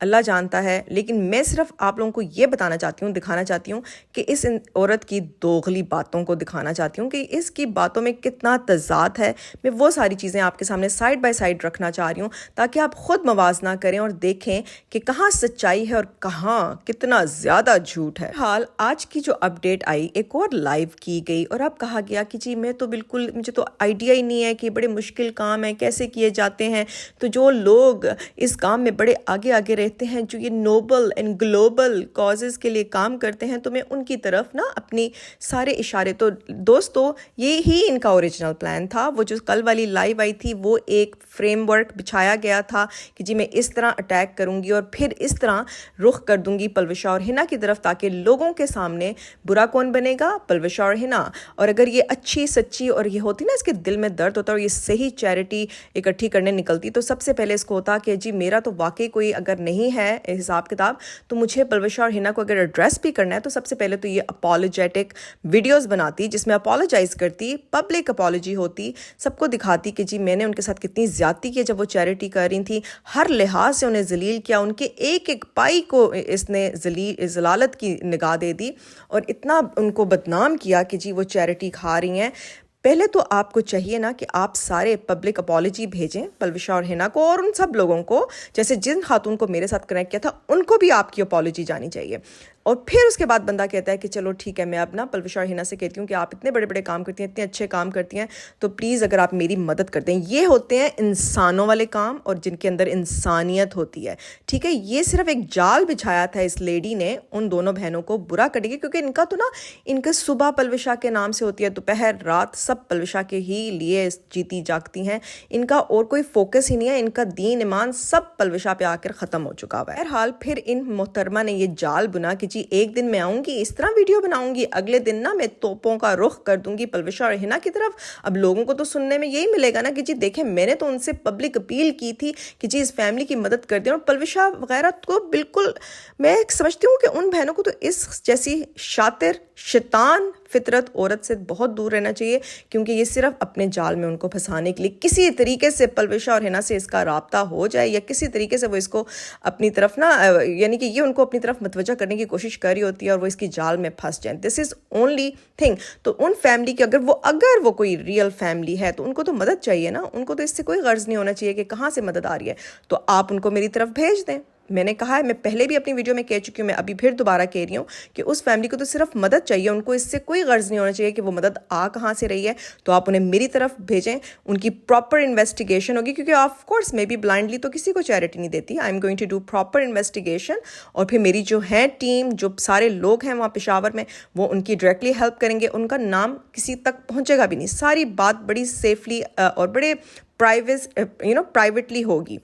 اللہ جانتا ہے، لیکن میں صرف آپ لوگوں کو یہ بتانا چاہتی ہوں، دکھانا چاہتی ہوں کہ اس عورت کی دوغلی باتوں کو دکھانا چاہتی ہوں کہ اس کی باتوں میں کتنا تضاد ہے. میں وہ ساری چیزیں آپ کے سامنے سائڈ بائی سائڈ رکھنا چاہ رہی ہوں تاکہ آپ خود موازنہ کریں اور دیکھیں کہ کہاں سچائی ہے اور کہاں کتنا زیادہ جھوٹ ہے. حال آج کی جو اپڈیٹ آئی، ایک اور لائیو کی گئی اور اب کہا گیا کہ جی میں تو بالکل، مجھے تو آئیڈیا ہی نہیں ہے کہ بڑے مشکل کام ہیں، کیسے کیے جاتے ہیں. تو جو لوگ اس کام میں بڑے آگے آگے رہتے ہیں، جو یہ نوبل اینڈ گلوبل کازز کے لیے کام کرتے ہیں، تو میں ان کی طرف نا اپنی سارے اشارے، تو دوستو یہی ان کا اوریجنل پلان تھا. وہ جو کل والی لائیو آئی تھی وہ ایک فریم ورک بچھایا گیا تھا کہ جی میں اس طرح اٹیک کروں گی اور پھر اس طرح رخ کر دوں گی پلوشا اور ہنا کی طرف، تاکہ لوگوں کے سامنے برا کون بنے گا؟ پلوشا اور ہنا. اور اگر یہ اچھی سچی اور یہ ہوتی نا، اس کے دل میں درد ہوتا اور یہ صحیح چیریٹی اکٹھی کرنے نکلتی، تو سب سے پہلے اس کو ہوتا کہ جی میرا تو واقعی کوئی اگر نہیں ہے حساب کتاب، تو مجھے پلوشا اور ہنا کو اگر ایڈریس بھی کرنا ہے تو سب سے پہلے تو یہ اپالوجیٹک ویڈیوز بناتی جس میں اپالوجائز کرتی، پبلک اپالوجی ہوتی، سب کو دکھاتی کہ جی میں نے ان کے ساتھ کتنی زیادتی کی جب وہ چیریٹی کر رہی تھی، ہر لحاظ سے انہیں ذلیل کیا، ان کے ایک ایک پائی کو اس نے ذلالت کی نگاہ دے دی اور اتنا ان کو بدنام کیا کہ جی وہ چیریٹی کھا رہی ہیں. پہلے تو آپ کو چاہیے نا کہ آپ سارے پبلک اپالوجی بھیجیں پلوشا اور ہنا کو اور ان سب لوگوں کو، جیسے جن خاتون کو میرے ساتھ کنیکٹ کیا تھا ان کو بھی آپ کی اپالوجی جانی چاہیے. اور پھر اس کے بعد بندہ کہتا ہے کہ چلو ٹھیک ہے، میں اب نا پلوشا اور ہنا سے کہتی ہوں کہ آپ اتنے بڑے بڑے کام کرتی ہیں، اتنے اچھے کام کرتی ہیں، تو پلیز اگر آپ میری مدد کر دیں. یہ ہوتے ہیں انسانوں والے کام اور جن کے اندر انسانیت ہوتی ہے. ٹھیک ہے، یہ صرف ایک جال بچھایا تھا اس لیڈی نے ان دونوں بہنوں کو برا کرنے کی، کیونکہ ان کا تو نا، ان کا صبح پلوشا کے نام سے ہوتی ہے، دوپہر رات سب پلوشا کے ہی لیے جیتی جاگتی ہیں. ان کا اور کوئی فوکس ہی نہیں ہے، ان کا دین ایمان سب پلوشا پہ آ کر ختم ہو چکا ہوا ہے. بہرحال پھر ان محترمہ نے یہ جال بنا کہ جی ایک دن میں آؤں گی، اس طرح ویڈیو بناؤں گی، اگلے دن نا میں توپوں کا رخ کر دوں گی پلوشا اور ہنا کی طرف. اب لوگوں کو تو سننے میں یہی ملے گا نا کہ جی دیکھیں میں نے تو ان سے پبلک اپیل کی تھی کہ جی اس فیملی کی مدد کر دیں. اور پلوشا وغیرہ کو بالکل، میں سمجھتی ہوں کہ ان بہنوں کو تو اس جیسی شاطر شیطان فطرت عورت سے بہت دور رہنا چاہیے، کیونکہ یہ صرف اپنے جال میں ان کو پھنسانے کے لیے کسی طریقے سے پلوشا اور ہنا سے اس کا رابطہ ہو جائے یا کسی طریقے سے وہ اس کو اپنی طرف نا، یعنی کہ یہ ان کو اپنی طرف متوجہ کرنے کی کوشش کر رہی ہوتی ہے اور وہ اس کی جال میں پھنس جائیں. دس از اونلی تھنگ. تو ان فیملی کی اگر وہ کوئی ریئل فیملی ہے تو ان کو تو مدد چاہیے نا، ان کو تو اس سے کوئی غرض نہیں ہونا چاہیے کہ کہاں سے مدد آ رہی ہے. تو آپ ان کو میری طرف بھیج دیں. میں نے کہا ہے، میں پہلے بھی اپنی ویڈیو میں کہہ چکی ہوں، میں ابھی پھر دوبارہ کہہ رہی ہوں کہ اس فیملی کو تو صرف مدد چاہیے، ان کو اس سے کوئی غرض نہیں ہونا چاہیے کہ وہ مدد آ کہاں سے رہی ہے. تو آپ انہیں میری طرف بھیجیں، ان کی پراپر انویسٹیگیشن ہوگی، کیونکہ آف کورس میں بھی بلائنڈلی تو کسی کو چیریٹی نہیں دیتی. I'm going to do proper investigation, اور پھر میری جو ہے ٹیم، جو سارے لوگ ہیں وہاں پشاور میں، وہ ان کی ڈائریکٹلی ہیلپ کریں گے. ان کا نام کسی تک پہنچے گا بھی نہیں، ساری بات بڑی سیفلی اور بڑے پرائیویٹلی ہوگی.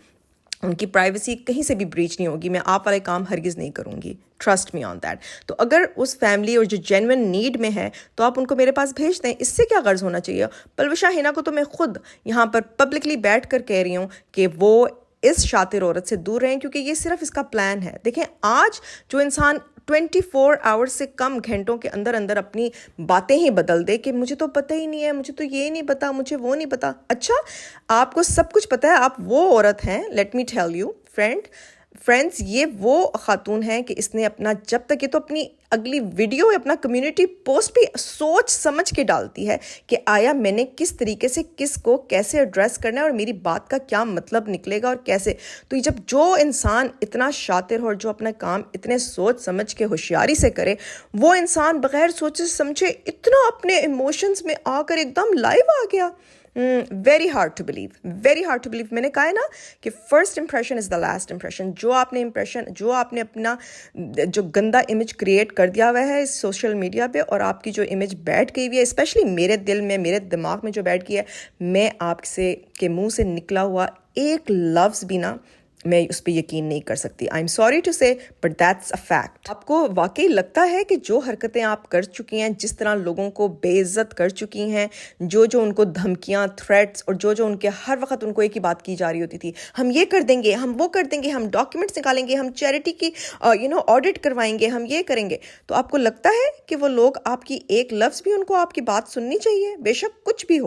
ان کی پرائیویسی کہیں سے بھی بریچ نہیں ہوگی. میں آپ والے کام ہرگز نہیں کروں گی، ٹرسٹ می آن دیٹ. تو اگر اس فیملی اور جو جینوئن نیڈ میں ہے تو آپ ان کو میرے پاس بھیج دیں. اس سے کیا غرض ہونا چاہیے؟ پلوشا ہنا کو تو میں خود یہاں پر پبلکلی بیٹھ کر کہہ رہی ہوں کہ وہ اس شاطر عورت سے دور رہیں، کیونکہ یہ صرف اس کا پلان ہے. دیکھیں آج جو انسان 24 آورز سے کم گھنٹوں کے اندر اندر اپنی باتیں ہی بدل دے کہ مجھے تو پتہ ہی نہیں ہے، مجھے تو یہ نہیں پتا، مجھے وہ نہیں پتا. اچھا آپ کو سب کچھ پتہ ہے، آپ وہ عورت ہیں. Let me tell you friends, یہ وہ خاتون ہیں کہ اس نے اپنا، جب تک یہ تو اپنی اگلی ویڈیو اپنا کمیونٹی پوسٹ بھی سوچ سمجھ کے ڈالتی ہے کہ آیا میں نے کس طریقے سے کس کو کیسے ایڈریس کرنا ہے اور میری بات کا کیا مطلب نکلے گا اور کیسے. تو جب جو انسان اتنا شاطر ہو اور جو اپنا کام اتنے سوچ سمجھ کے ہوشیاری سے کرے، وہ انسان بغیر سوچے سمجھے اتنا اپنے ایموشنز میں آ کر ایک دم لائیو آ گیا. Very hard to believe. میں نے کہا ہے نا کہ first impression is the last impression. جو آپ نے اپنا جو گندا امیج کریٹ کر دیا ہوا ہے اس سوشل میڈیا پہ، اور آپ کی جو امیج بیٹھ گئی ہوئی ہے، اسپیشلی میرے دل میں، میرے دماغ میں جو بیٹھ گئی ہے، میں آپ سے کے منہ سے نکلا ہوا ایک لفظ بھی نا میں اس پہ یقین نہیں کر سکتی. آئی ایم سوری ٹو سے بٹ دیٹس اے فیکٹ. آپ کو واقعی لگتا ہے کہ جو حرکتیں آپ کر چکی ہیں، جس طرح لوگوں کو بے عزت کر چکی ہیں، جو ان کو دھمکیاں، تھریٹس، اور جو ان کے ہر وقت ان کو ایک ہی بات کی جا رہی ہوتی تھی، ہم یہ کر دیں گے، ہم وہ کر دیں گے، ہم ڈاکیومنٹس نکالیں گے، ہم چیریٹی کی آڈٹ کروائیں گے، ہم یہ کریں گے. تو آپ کو لگتا ہے کہ وہ لوگ، آپ کی ایک لفظ بھی ان کو آپ کی بات سننی چاہیے؟ بے شک کچھ بھی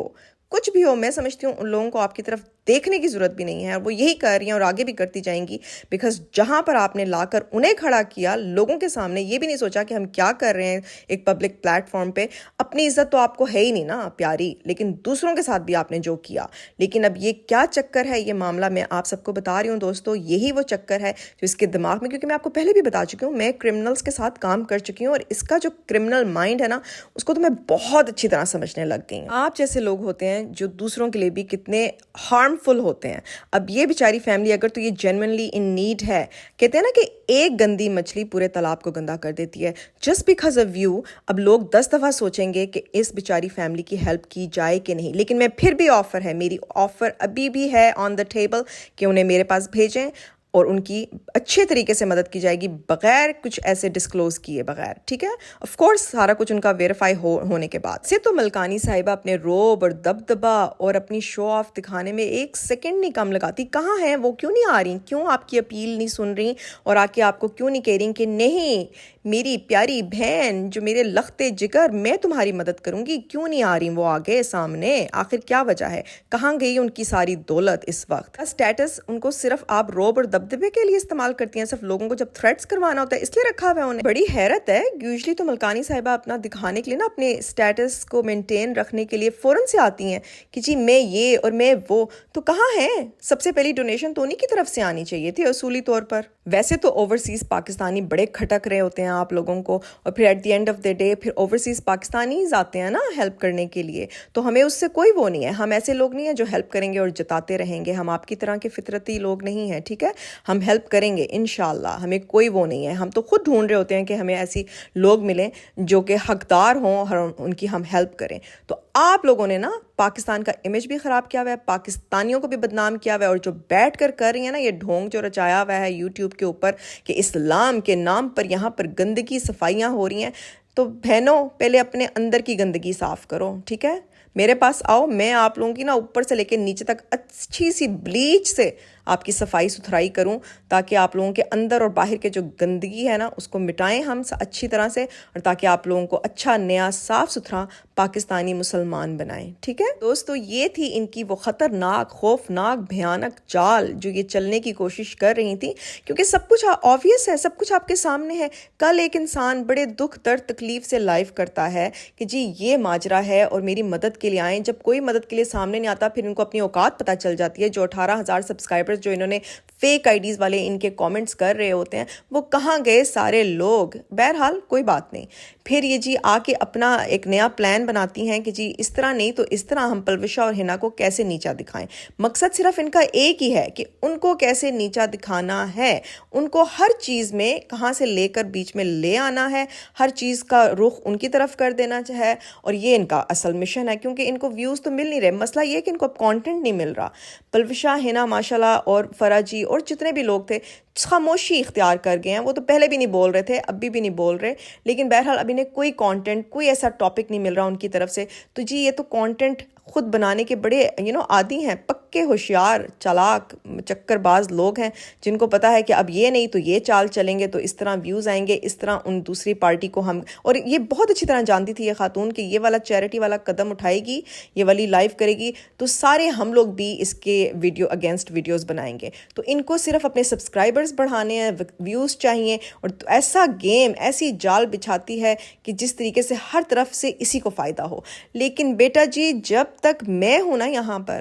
ہو، میں سمجھتی ہوں ان لوگوں کو آپ کی طرف دیکھنے کی ضرورت بھی نہیں ہے, اور وہ یہی کر رہی ہیں اور آگے بھی کرتی جائیں گی, بیکاز جہاں پر آپ نے لا کر انہیں کھڑا کیا لوگوں کے سامنے, یہ بھی نہیں سوچا کہ ہم کیا کر رہے ہیں ایک پبلک پلیٹ فارم پہ. اپنی عزت تو آپ کو ہے ہی نہیں نا پیاری, لیکن دوسروں کے ساتھ بھی آپ نے جو کیا. لیکن اب یہ کیا چکر ہے, یہ معاملہ میں آپ سب کو بتا رہی ہوں دوستو, یہی وہ چکر ہے جو اس کے دماغ میں, کیونکہ میں آپ کو پہلے بھی بتا چکی ہوں, میں کرمنلز کے ساتھ کام کر چکی ہوں, اور اس کا جو کرمنل مائنڈ ہے نا اس کو تو میں بہت اچھی طرح سمجھنے لگ گئی ہوں. آپ جیسے لوگ ہوتے ہیں جو دوسروں کے لیے بھی کتنے ہارمفل ہوتے ہیں. اب یہ بیچاری فیملی اگر تو یہ جینوئنلی ان نیڈ ہے, کہتے ہیں نا کہ ایک گندی مچھلی پورے تالاب کو گندا کر دیتی ہے, جسٹ بیکاز آف یو اب لوگ 10 دفعہ سوچیں گے کہ اس بیچاری فیملی کی ہیلپ کی جائے کہ نہیں. لیکن میں پھر بھی آفر ہے, میری آفر ابھی بھی ہے آن دا ٹیبل کہ انہیں میرے پاس بھیجیں اور ان کی اچھے طریقے سے مدد کی جائے گی, بغیر کچھ ایسے ڈسکلوز کیے بغیر, ٹھیک ہے. آف کورس سارا کچھ ان کا ویریفائی ہونے کے بعد سے. تو ملکانی صاحبہ اپنے روب اور دبدبا اور اپنی شو آف دکھانے میں ایک سیکنڈ نہیں کم لگاتی. کہاں ہیں وہ, کیوں نہیں آ رہی, کیوں آپ کی اپیل نہیں سن رہی, اور آ کے آپ کو کیوں نہیں کہہ رہی کہ نہیں میری پیاری بہن جو میرے لختے جگر, میں تمہاری مدد کروں گی. کیوں نہیں آ رہی وہ آگے سامنے, آخر کیا وجہ ہے, کہاں گئی ان کی ساری دولت اس وقت. اسٹیٹس ان کو صرف آپ روب اور دبدبے کے لیے استعمال کرتی ہیں, صرف لوگوں کو جب تھریٹس کروانا ہوتا ہے اس لیے رکھا ہوا ہے انہیں. بڑی حیرت ہے, یوزلی تو ملکانی صاحبہ اپنا دکھانے کے لیے نا, اپنے اسٹیٹس کو مینٹین رکھنے کے لیے فوراً سے آتی ہیں کہ جی میں یہ اور میں وہ. تو کہاں ہیں, سب سے پہلی ڈونیشن تو انہیں کی طرف سے آنی چاہیے تھی اصولی طور پر. ویسے تو اوورسیز پاکستانی بڑے کھٹک رہے ہوتے ہیں آپ لوگوں کو, اور پھر at the end of the day پھر اوورسیز پاکستانیز آتے ہیں نا ہیلپ کرنے کے لیے. تو ہمیں اس سے کوئی وہ نہیں ہے, ہم ایسے لوگ نہیں ہیں جو ہیلپ کریں گے اور جتاتے رہیں گے. ہم آپ کی طرح کے فطرتی لوگ نہیں ہیں, ٹھیک ہے. ہم ہیلپ کریں گے انشاءاللہ, ہمیں کوئی وہ نہیں ہے. ہم تو خود ڈھونڈ رہے ہوتے ہیں کہ ہمیں ایسی لوگ ملیں جو کہ حقدار ہوں اور ان کی ہم ہیلپ کریں. تو آپ لوگوں نے نا پاکستان کا امیج بھی خراب کیا ہوا ہے, پاکستانیوں کو بھی بدنام کیا ہوا ہے, اور جو بیٹھ کر رہی ہیں نا یہ ڈھونگ جو رچایا ہوا ہے یوٹیوب کے اوپر کہ اسلام کے نام پر یہاں پر گندگی صفائیاں ہو رہی ہیں. تو بہنوں پہلے اپنے اندر کی گندگی صاف کرو, ٹھیک ہے. میرے پاس آؤ, میں آپ لوگوں کی نا اوپر سے لے کے نیچے تک اچھی سی بلیچ سے آپ کی صفائی ستھرائی کروں, تاکہ آپ لوگوں کے اندر اور باہر کے جو گندگی ہے نا اس کو مٹائیں ہم اچھی طرح سے, اور تاکہ آپ لوگوں کو اچھا نیا صاف ستھرا پاکستانی مسلمان بنائیں, ٹھیک ہے. دوستو یہ تھی ان کی وہ خطرناک, خوفناک, بھیانک چال جو یہ چلنے کی کوشش کر رہی تھی, کیونکہ سب کچھ آبویس ہے, سب کچھ آپ کے سامنے ہے. کل ایک انسان بڑے دکھ درد تکلیف سے لائیو کرتا ہے کہ جی یہ ماجرا ہے اور میری مدد کے لیے آئیں. جب کوئی مدد کے لیے سامنے نہیں آتا پھر ان کو اپنی اوقات پتہ چل جاتی ہے. جو 18,000 سبسکرائبر جو انہوں نے فیک آئی ڈیز والے ان کے کامنٹس کر رہے ہوتے ہیں, وہ کہاں گئے سارے لوگ. بہرحال کوئی بات نہیں, پھر یہ جی آ کے اپنا ایک نیا پلان بناتی ہیں کہ جی اس طرح نہیں تو اس طرح ہم پلوشہ اور ہنا کو کیسے نیچا دکھائیں. مقصد صرف ان کا ایک ہی ہے کہ ان کو کیسے نیچا دکھانا ہے, ان کو ہر چیز میں کہاں سے لے کر بیچ میں لے آنا ہے, ہر چیز کا رخ ان کی طرف کر دینا ہے, اور یہ ان کا اصل مشن ہے. کیونکہ ان کو ویوز تو مل نہیں رہے, مسئلہ یہ کہ ان کو اب کانٹینٹ نہیں مل رہا. پلوشہ ہنا ماشاءاللہ اور فرا جی اور جتنے بھی لوگ تھے خاموشی اختیار کر گئے ہیں. وہ تو پہلے بھی نہیں بول رہے تھے, ابھی بھی نہیں بول رہے, لیکن بہرحال اب انہیں کوئی کانٹینٹ, کوئی ایسا ٹاپک نہیں مل رہا ان کی طرف سے. تو جی یہ تو کانٹینٹ خود بنانے کے بڑے عادی ہیں, پکے ہوشیار چالاک چکر باز لوگ ہیں, جن کو پتا ہے کہ اب یہ نہیں تو یہ چال چلیں گے تو اس طرح ویوز آئیں گے, اس طرح ان دوسری پارٹی کو ہم. اور یہ بہت اچھی طرح جانتی تھی یہ خاتون کہ یہ والا چیریٹی والا قدم اٹھائے گی, یہ والی لائیو کرے گی تو سارے ہم لوگ بھی اس کے ویڈیو اگینسٹ ویڈیوز بنائیں گے. تو ان کو صرف اپنے سبسکرائبرز بڑھانے ہیں, ویوز چاہیے, اور ایسا گیم, ایسی جال بچھاتی ہے کہ جس طریقے سے ہر طرف سے اسی کو فائدہ ہو. لیکن بیٹا جی جب تک میں ہوں نا یہاں پر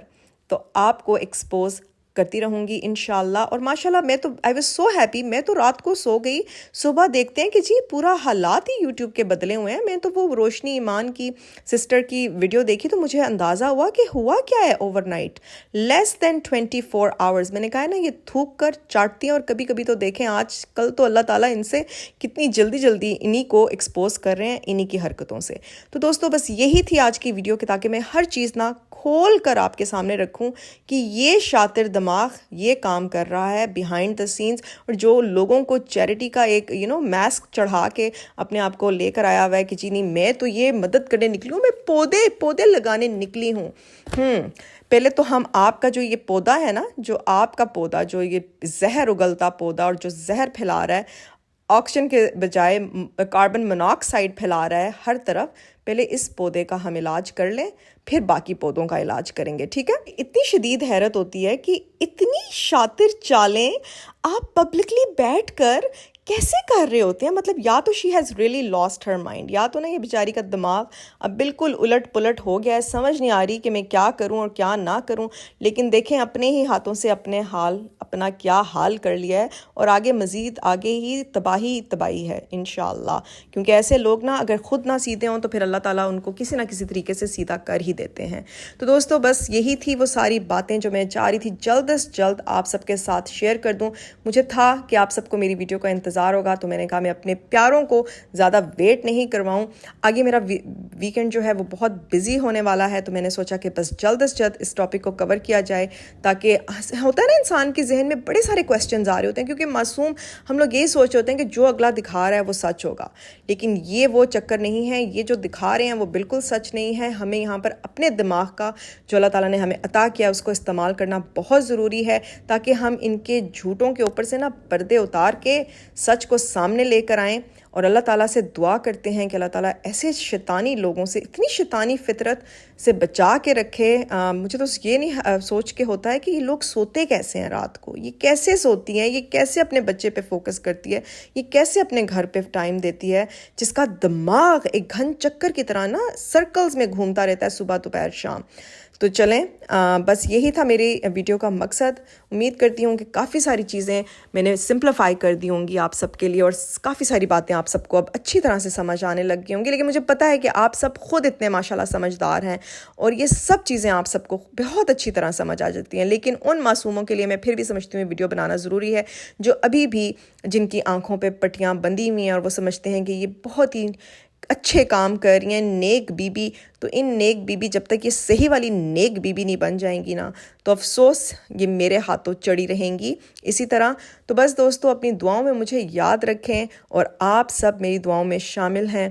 تو آپ کو ایکسپوز کرتی رہوں گی انشاءاللہ. اور ماشاءاللہ میں تو آئی واز سو ہیپی, میں تو رات کو سو گئی, صبح دیکھتے ہیں کہ جی پورا حالات ہی یوٹیوب کے بدلے ہوئے ہیں. میں تو وہ روشنی ایمان کی سسٹر کی ویڈیو دیکھی تو مجھے اندازہ ہوا کہ ہوا کیا ہے اوور نائٹ, لیس دین 24 آورز. میں نے کہا نا یہ تھوک کر چاٹتی ہیں, اور کبھی کبھی تو دیکھیں آج کل تو اللہ تعالیٰ ان سے کتنی جلدی جلدی انہی کو ایکسپوز کر رہے ہیں انہی کی حرکتوں سے. تو دوستو بس یہی تھی آج کی ویڈیو کہ تاکہ میں ہر چیز نہ کھول کر آپ کے سامنے رکھوں کہ یہ شاطر دماغ یہ کام کر رہا ہے بیہائنڈ دا سینز, اور جو لوگوں کو چیریٹی کا ایک ماسک چڑھا کے اپنے آپ کو لے کر آیا ہوا ہے کہ جی نہیں میں تو یہ مدد کرنے نکلی ہوں, میں پودے لگانے نکلی ہوں. پہلے تو ہم آپ کا جو یہ پودا ہے نا, جو آپ کا پودا, جو یہ زہر اگلتا پودا اور جو زہر پھیلا رہا ہے, آکسیجن کے بجائے کاربن موناکسائڈ پھیلا رہا ہے ہر طرف، پہلے اس پودے کا ہم علاج کر لیں، پھر باقی پودوں کا علاج کریں گے، ٹھیک ہے؟ اتنی شدید حیرت ہوتی ہے کہ اتنی شاطر چالیں آپ پبلکلی بیٹھ کر کیسے کر رہے ہوتے ہیں. مطلب یا تو she has really last her mind, یا تو نا یہ بیچاری کا دماغ اب بالکل الٹ پلٹ ہو گیا ہے، سمجھ نہیں آ رہی کہ میں کیا کروں اور کیا نہ کروں. لیکن دیکھیں اپنے ہی ہاتھوں سے اپنا کیا حال کر لیا ہے، اور آگے مزید آگے ہی تباہی ہے انشاءاللہ. کیونکہ ایسے لوگ نا اگر خود نہ سیدھے ہوں تو پھر اللہ تعالیٰ ان کو کسی نہ کسی طریقے سے سیدھا کر ہی دیتے ہیں. تو دوستو بس یہی تھی وہ ساری باتیں جو میں چاہ رہی تھی جلد از جلد آپ سب کے ساتھ شیئر کر دوں. مجھے تھا کہ آپ سب کو میری ویڈیو کا انتظار ہوگا، تو میں نے کہا میں اپنے پیاروں کو زیادہ ویٹ نہیں کرواؤں. آگے میرا ویکنڈ جو ہے وہ بہت بزی ہونے والا ہے، تو میں نے سوچا کہ بس جلد از جلد اس ٹاپک کو کور کیا جائے، تاکہ ہوتا ہے نا انسان کے ذہن میں بڑے سارے کویسچنز آ رہے ہوتے ہیں، کیونکہ معصوم ہم لوگ یہی سوچ ہوتے ہیں کہ جو اگلا دکھا رہا ہے وہ سچ ہوگا. لیکن یہ وہ چکر نہیں ہے، یہ جو دکھا رہے ہیں وہ بالکل سچ نہیں ہے. ہمیں یہاں پر اپنے دماغ کا جو اللہ تعالیٰ نے ہمیں عطا کیا اس کو استعمال کرنا بہت ضروری ہے، تاکہ ہم ان کے جھوٹوں کے اوپر سے نا پردے اتار کے سچ کو سامنے لے کر آئیں. اور اللہ تعالیٰ سے دعا کرتے ہیں کہ اللہ تعالیٰ ایسے شیطانی لوگوں سے، اتنی شیطانی فطرت سے بچا کے رکھے. مجھے تو یہ نہیں سوچ کے ہوتا ہے کہ یہ لوگ سوتے کیسے ہیں رات کو، یہ کیسے سوتی ہیں، یہ کیسے اپنے بچے پہ فوکس کرتی ہے، یہ کیسے اپنے گھر پہ ٹائم دیتی ہے، جس کا دماغ ایک گھن چکر کی طرح نا سرکلز میں گھومتا رہتا ہے صبح دوپہر شام. تو چلیں بس یہی تھا میری ویڈیو کا مقصد. امید کرتی ہوں کہ کافی ساری چیزیں میں نے سمپلیفائی کر دی ہوں گی آپ سب کے لیے، اور کافی ساری باتیں آپ سب کو اب اچھی طرح سے سمجھ آنے لگ گئی ہوں گی. لیکن مجھے پتہ ہے کہ آپ سب خود اتنے ماشاءاللہ سمجھدار ہیں، اور یہ سب چیزیں آپ سب کو بہت اچھی طرح سمجھ آ جاتی ہیں. لیکن ان معصوموں کے لیے میں پھر بھی سمجھتی ہوں ویڈیو بنانا ضروری ہے، جو ابھی بھی جن کی آنکھوں پہ پٹیاں بندھی ہوئی ہیں اور وہ سمجھتے ہیں کہ یہ بہت ہی اچھے کام کر رہی ہیں، نیک بی بی. تو ان نیک بی بی جب تک یہ صحیح والی نیک بی بی نہیں بن جائیں گی نا، تو افسوس یہ میرے ہاتھوں چڑی رہیں گی اسی طرح. تو بس دوستو اپنی دعاؤں میں مجھے یاد رکھیں، اور آپ سب میری دعاؤں میں شامل ہیں،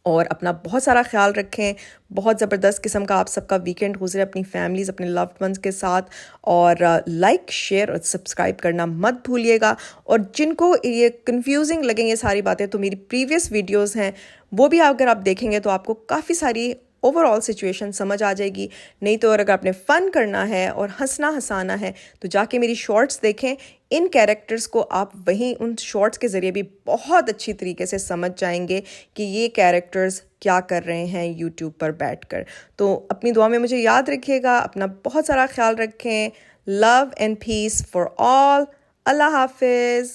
اور اپنا بہت سارا خیال رکھیں. بہت زبردست قسم کا آپ سب کا ویکنڈ گزرے اپنی فیملیز، اپنے لوڈ ونس کے ساتھ. اور لائک، شیئر اور سبسکرائب کرنا مت بھولیے گا. اور جن کو یہ کنفیوزنگ لگیں یہ ساری باتیں، تو میری پریویس ویڈیوز ہیں وہ بھی اگر آپ دیکھیں گے تو آپ کو کافی ساری اوور آل سچویشن سمجھ آ جائے گی. نہیں تو اگر آپ نے فن کرنا ہے اور ہنسنا ہنسانا ہے تو جا کے میری شارٹس دیکھیں. ان کیریکٹرز کو آپ وہیں ان شارٹس کے ذریعے بھی بہت اچھی طریقے سے سمجھ جائیں گے کہ یہ کیریکٹرز کیا کر رہے ہیں یوٹیوب پر بیٹھ کر. تو اپنی دعا میں مجھے یاد رکھیے گا، اپنا بہت سارا خیال رکھیں. لو اینڈ پیس فار آل. اللہ حافظ.